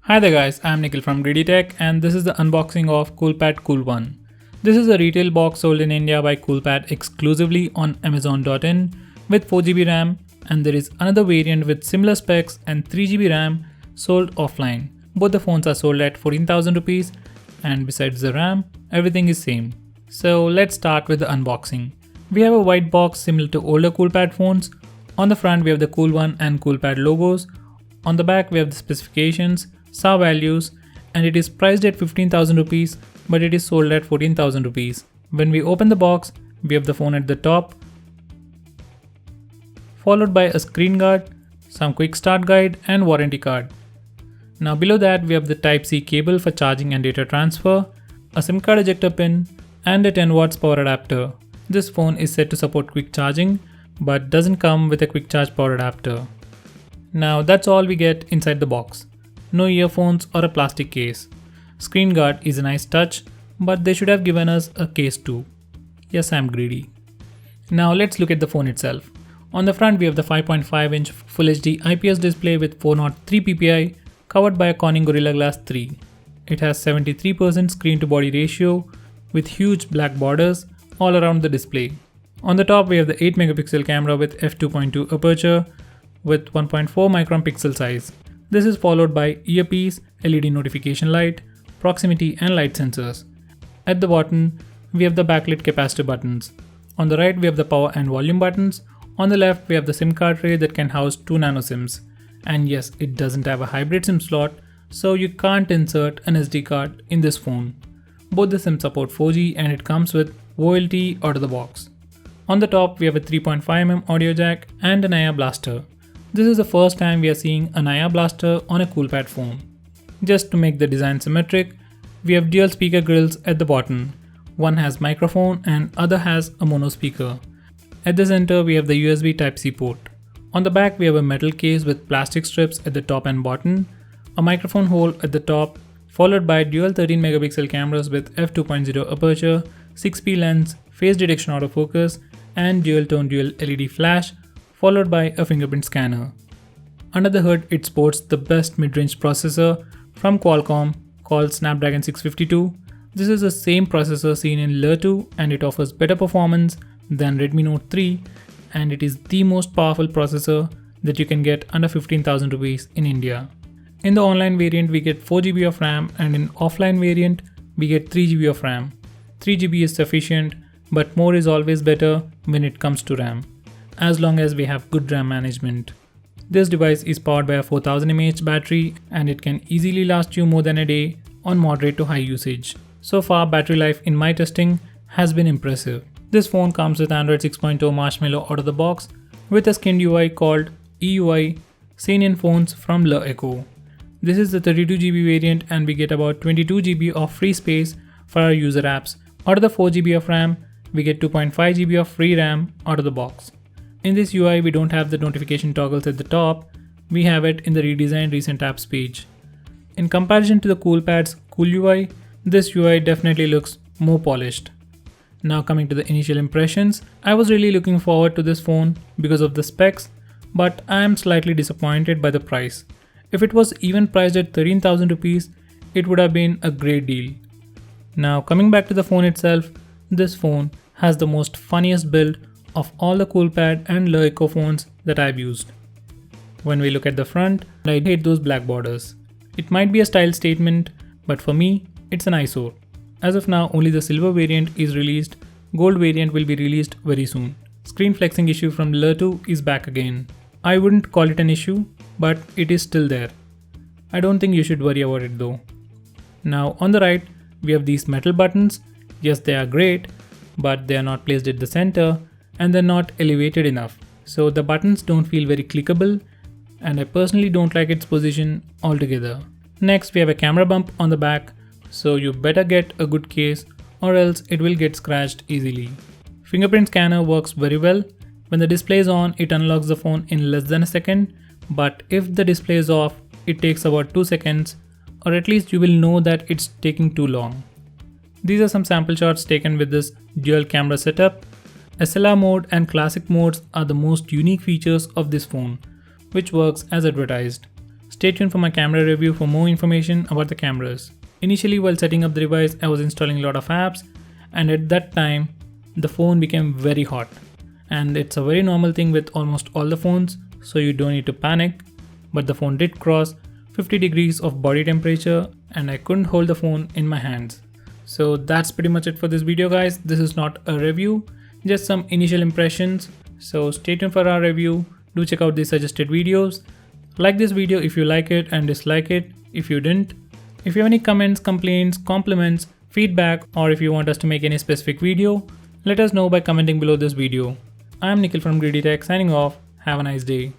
Hi there guys, I'm Nikhil from Greedy Tech and this is the unboxing of Coolpad Cool One. This is a retail box sold in India by Coolpad exclusively on Amazon.in with 4GB RAM, and there is another variant with similar specs and 3GB RAM sold offline. Both the phones are sold at 14,000 rupees, and besides the RAM, everything is same. So let's start with the unboxing. We have a white box similar to older Coolpad phones. On the front we have the Cool One and Coolpad logos. On the back we have the specifications, SAR values, and it is priced at 15,000 rupees, but it is sold at 14,000 rupees. When we open the box, we have the phone at the top, followed by a screen guard, some quick start guide and warranty card. Now below that we have the Type-C cable for charging and data transfer, a SIM card ejector pin and a 10 watts power adapter. This phone is said to support quick charging, but doesn't come with a quick charge power adapter. Now that's all we get inside the box. No earphones or a plastic case. Screen guard is a nice touch, but they should have given us a case too. Yes, I'm greedy. Now let's look at the phone itself. On the front we have the 5.5-inch Full HD IPS display with 403 ppi covered by a Corning Gorilla Glass 3. It has 73% screen to body ratio with huge black borders all around the display. On the top we have the 8 megapixel camera with f2.2 aperture with 1.4 micron pixel size. This is followed by earpiece, LED notification light, proximity and light sensors. At the bottom, we have the backlit capacitor buttons. On the right, we have the power and volume buttons. On the left, we have the SIM card tray that can house 2 nano SIMs. And yes, it doesn't have a hybrid SIM slot, so you can't insert an SD card in this phone. Both the SIMs support 4G and it comes with VoLTE out of the box. On the top, we have a 3.5mm audio jack and an IR blaster. This is the first time we are seeing an IR blaster on a Coolpad phone. Just to make the design symmetric, we have dual speaker grills at the bottom. One has microphone and other has a mono speaker. At the center we have the USB Type-C port. On the back we have a metal case with plastic strips at the top and bottom, a microphone hole at the top, followed by dual 13 megapixel cameras with f2.0 aperture, 6p lens, face detection autofocus and dual tone dual LED flash, followed by a fingerprint scanner. Under the hood, it sports the best mid-range processor from Qualcomm called Snapdragon 652. This is the same processor seen in Lure 2 and it offers better performance than Redmi Note 3, and it is the most powerful processor that you can get under 15,000 rupees in India. In the online variant we get 4GB of RAM, and in offline variant we get 3GB of RAM. 3GB is sufficient, but more is always better when it comes to RAM, as long as we have good RAM management. This device is powered by a 4000 mAh battery and it can easily last you more than a day on moderate to high usage. So far, battery life in my testing has been impressive. This phone comes with Android 6.0 Marshmallow out of the box with a skinned UI called EUI seen in phones from Lure Echo. This is the 32GB variant and we get about 22GB of free space for our user apps. Out of the 4GB of RAM, we get 2.5GB of free RAM out of the box. In this UI, we don't have the notification toggles at the top, we have it in the redesigned recent apps page. In comparison to the Coolpad's Cool UI, this UI definitely looks more polished. Now coming to the initial impressions, I was really looking forward to this phone because of the specs, but I am slightly disappointed by the price. If it was even priced at 13,000 rupees, it would have been a great deal. Now coming back to the phone itself, this phone has the most funniest build of all the Coolpad and Lure Echo phones that I've used. When we look at the front, I hate those black borders. It might be a style statement, but for me, it's an eyesore. As of now, only the silver variant is released. Gold variant will be released very soon. Screen flexing issue from Lure 2 is back again. I wouldn't call it an issue, but it is still there. I don't think you should worry about it though. Now on the right, we have these metal buttons. Yes, they are great, but they are not placed at the center and they're not elevated enough. So the buttons don't feel very clickable and I personally don't like its position altogether. Next we have a camera bump on the back, so you better get a good case or else it will get scratched easily. Fingerprint scanner works very well. When the display is on, it unlocks the phone in less than a second, but if the display is off, it takes about 2 seconds, or at least you will know that it's taking too long. These are some sample shots taken with this dual camera setup. SLR mode and classic modes are the most unique features of this phone, which works as advertised. Stay tuned for my camera review for more information about the cameras. Initially, while setting up the device, I was installing a lot of apps, and at that time, the phone became very hot. And it's a very normal thing with almost all the phones, so you don't need to panic. But the phone did cross 50 degrees of body temperature, and I couldn't hold the phone in my hands. So that's pretty much it for this video, guys. This is not a review, just some initial impressions. So stay tuned for our review. Do check out the suggested videos. Like this video if you like it, and dislike it if you didn't. If you have any comments, complaints, compliments, feedback, or if you want us to make any specific video, let us know by commenting below this video. I am Nikhil from Greedy Tech signing off. Have a nice day.